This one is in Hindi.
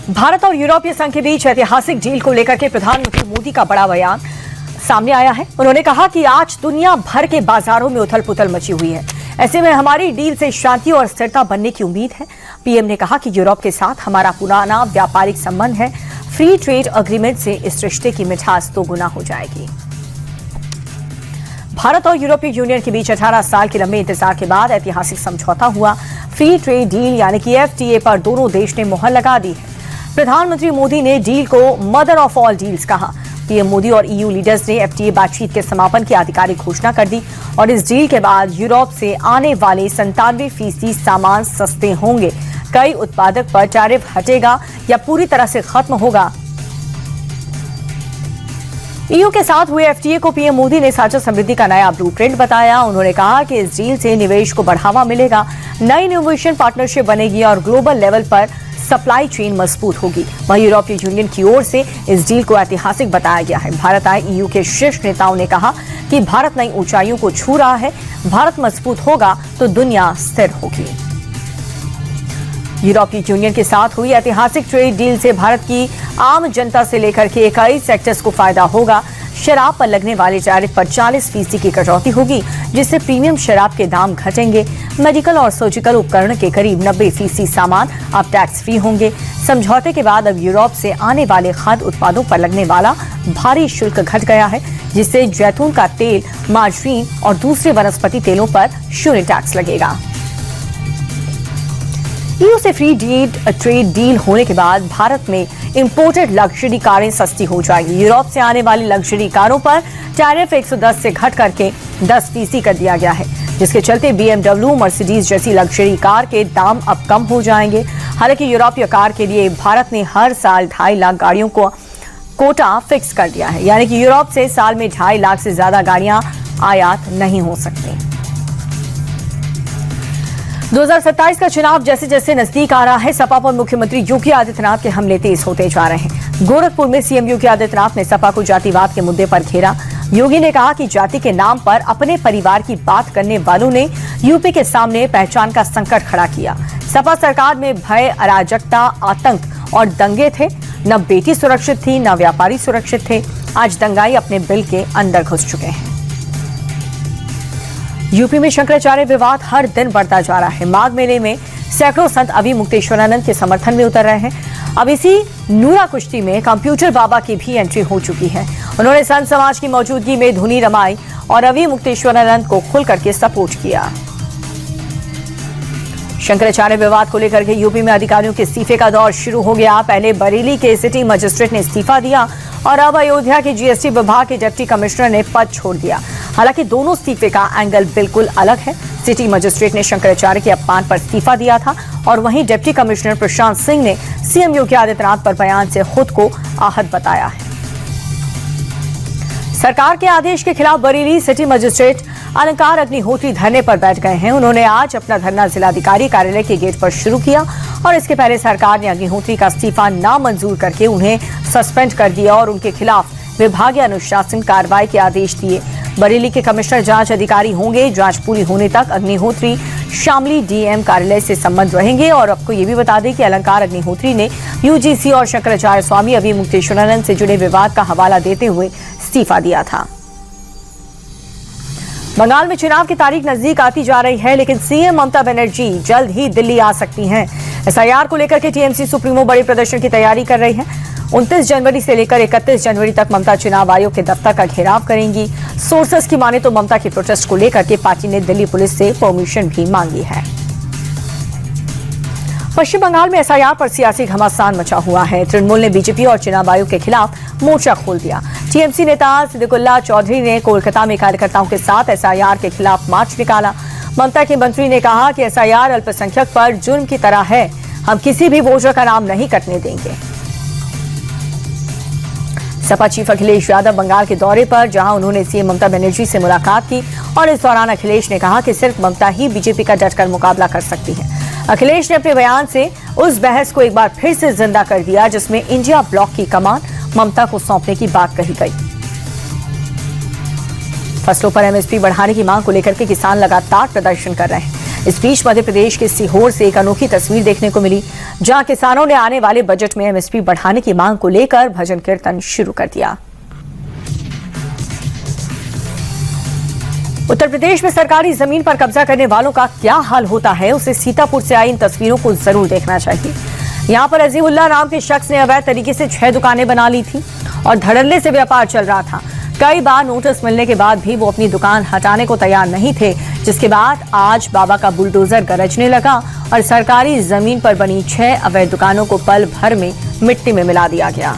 भारत और यूरोपीय संघ के बीच ऐतिहासिक डील को लेकर के प्रधानमंत्री मोदी का बड़ा बयान सामने आया है। उन्होंने कहा कि आज दुनिया भर के बाजारों में उथल पुथल मची हुई है। ऐसे में हमारी डील से शांति और स्थिरता बनने की उम्मीद है। पीएम ने कहा कि यूरोप के साथ हमारा पुराना व्यापारिक संबंध है। फ्री ट्रेड एग्रीमेंट से इस रिश्ते की मिठास दोगुना हो जाएगी। भारत और यूरोपीय यूनियन के बीच 18 साल के लंबे इंतजार के बाद ऐतिहासिक समझौता हुआ। फ्री ट्रेड डील यानी कि एफटीए पर दोनों देश ने मुहर लगा दी है। प्रधानमंत्री मोदी ने डील को मदर ऑफ ऑल डील्स कहा। पीएम मोदी और ईयू लीडर्स ने एफटीए बातचीत के समापन की आधिकारिक घोषणा कर दी और इस डील के बाद यूरोप से आने वाले 97% सामान सस्ते होंगे। कई उत्पादक पर टैरिफ हटेगा या पूरी तरह से खत्म होगा। ईयू के साथ हुए एफटीए को पीएम मोदी ने साझा समृद्धि का नया ब्लूप्रिंट बताया। उन्होंने कहा कि इस डील से निवेश को बढ़ावा मिलेगा, नई इनोवेशन पार्टनरशिप बनेगी और ग्लोबल लेवल पर सप्लाई चेन मजबूत होगी। वहीं यूरोपीय यूनियन की ओर से इस डील को ऐतिहासिक बताया गया है। भारत आए ईयू के शीर्ष नेताओं ने कहा कि भारत नई ऊंचाइयों को छू रहा है। भारत मजबूत होगा तो दुनिया स्थिर होगी। यूरोपीय यूनियन के साथ हुई ऐतिहासिक ट्रेड डील से भारत की आम जनता से लेकर के कई सेक्टर्स को फायदा होगा। शराब पर लगने वाले टैरिफ पर 40% की कटौती होगी, जिससे प्रीमियम शराब के दाम घटेंगे। मेडिकल और सर्जिकल उपकरण के करीब 90% सामान अब टैक्स फ्री होंगे। समझौते के बाद अब यूरोप से आने वाले खाद्य उत्पादों पर लगने वाला भारी शुल्क घट गया है, जिससे जैतून का तेल, मार्जरीन और दूसरे वनस्पति तेलों पर शून्य टैक्स लगेगा। ईयू से फ्री ट्रेड डील होने के बाद भारत में इंपोर्टेड लग्जरी कारें सस्ती हो जाएगी। यूरोप से आने वाली लग्जरी कारों पर टैरिफ 110 से घट करके 10% कर दिया गया है, जिसके चलते BMW, मर्सिडीज जैसी लग्जरी कार के दाम अब कम हो जाएंगे। हालांकि यूरोपीय कार के लिए भारत ने हर साल 2.5 लाख गाड़ियों को कोटा फिक्स कर दिया है, यानी कि यूरोप से साल में 2.5 लाख से ज्यादा गाड़ियां आयात नहीं हो सकती। 2027 का चुनाव जैसे जैसे नजदीक आ रहा है, सपा पर मुख्यमंत्री योगी आदित्यनाथ के हमले तेज होते जा रहे हैं। गोरखपुर में सीएम योगी आदित्यनाथ ने सपा को जातिवाद के मुद्दे पर घेरा। योगी ने कहा कि जाति के नाम पर अपने परिवार की बात करने वालों ने यूपी के सामने पहचान का संकट खड़ा किया। सपा सरकार में भय, अराजकता, आतंक और दंगे थे। न बेटी सुरक्षित थी, न व्यापारी सुरक्षित थे। आज दंगाई अपने बिल के अंदर घुस चुके हैं। यूपी में शंकराचार्य विवाद हर दिन बढ़ता जा रहा है। माघ मेले में सैकड़ों संत अभी मुक्तेश्वरानंद के समर्थन में उतर रहे हैं। अब इसी नूरा कुश्ती में कंप्यूटर बाबा की भी एंट्री हो चुकी है। उन्होंने संत समाज की मौजूदगी में धुनी रमाई और अभी मुक्तेश्वरानंद को खुल करके सपोर्ट किया। शंकराचार्य विवाद को लेकर के यूपी में अधिकारियों के इस्तीफे का दौर शुरू हो गया। पहले बरेली के सिटी मजिस्ट्रेट ने इस्तीफा दिया और अब अयोध्या के जीएसटी विभाग के डिप्टी कमिश्नर ने पद छोड़ दिया। हालांकि दोनों इस्तीफे का एंगल बिल्कुल अलग है। सिटी मजिस्ट्रेट ने शंकराचार्य के अपमान पर इस्तीफा दिया था और वहीं डिप्टी कमिश्नर प्रशांत सिंह ने सीएम योगी आदित्यनाथ पर बयान से खुद को आहत बताया है। सरकार के आदेश के खिलाफ बरेली सिटी मजिस्ट्रेट अलंकार अग्निहोत्री धरने पर बैठ गए हैं। उन्होंने आज अपना धरना जिलाधिकारी कार्यालय के गेट पर शुरू किया और इसके पहले सरकार ने अग्निहोत्री का इस्तीफा नामंजूर करके उन्हें सस्पेंड कर दिया और उनके खिलाफ विभागीय अनुशासन कार्रवाई के आदेश दिए। बरेली के कमिश्नर जांच अधिकारी होंगे। जांच पूरी होने तक अग्निहोत्री शामली डीएम कार्यालय से संबंध रहेंगे। और आपको ये भी बता दें कि अलंकार अग्निहोत्री ने यूजीसी और शंकराचार्य स्वामी अभी मुक्तेश्वरानंद से जुड़े विवाद का हवाला देते हुए इस्तीफा दिया था। बंगाल में चुनाव की तारीख नजदीक आती जा रही है, लेकिन सीएम ममता बनर्जी जल्द ही दिल्ली आ सकती हैं। एसआईआर को लेकर के टीएमसी सुप्रीमो बड़े प्रदर्शन की तैयारी कर रही है। 29 जनवरी से लेकर 31 जनवरी तक ममता चुनाव आयोग के दफ्तर का घेराव करेंगी। सोर्सेस की माने तो ममता की प्रोटेस्ट को लेकर के पार्टी ने दिल्ली पुलिस से परमिशन भी मांगी है। पश्चिम बंगाल में एसआईआर पर सियासी घमासान मचा हुआ है। तृणमूल ने बीजेपी और चुनाव आयोग के खिलाफ मोर्चा खोल दिया। टीएमसी नेता सिद्दीकुल्ला चौधरी ने कोलकाता में कार्यकर्ताओं के साथ एसआईआर के खिलाफ मार्च निकाला। ममता के मंत्री ने कहा कि एसआईआर अल्पसंख्यक पर जुर्म की तरह है, हम किसी भी वोटर का नाम नहीं कटने देंगे। सपा चीफ अखिलेश यादव बंगाल के दौरे पर, जहां उन्होंने सीएम ममता बनर्जी से मुलाकात की और इस दौरान अखिलेश ने कहा कि सिर्फ ममता ही बीजेपी का डटकर मुकाबला कर सकती है। अखिलेश ने अपने बयान से उस बहस को एक बार फिर से जिंदा कर दिया जिसमें इंडिया ब्लॉक की कमान ममता को सौंपने की बात कही गई। फसलों पर एमएसपी बढ़ाने की मांग को लेकर के किसान लगातार प्रदर्शन कर रहे हैं। इस बीच मध्य प्रदेश के सीहोर से एक अनोखी तस्वीर देखने को मिली, जहां किसानों ने आने वाले बजट में एमएसपी बढ़ाने की मांग को लेकर भजन कीर्तन शुरू कर दिया। उत्तर प्रदेश में सरकारी जमीन पर कब्जा करने वालों का क्या हाल होता है, उसे सीतापुर से आई इन तस्वीरों को जरूर देखना चाहिए। यहाँ पर अजीमुल्लाह नाम के शख्स ने अवैध तरीके से 6 दुकानें बना ली थी और धड़ल्ले से व्यापार चल रहा था। कई बार नोटिस मिलने के बाद भी वो अपनी दुकान हटाने को तैयार नहीं थे, जिसके बाद आज बाबा का बुलडोजर गरजने लगा और सरकारी जमीन पर बनी 6 अवैध दुकानों को पल भर में मिट्टी में मिला दिया गया।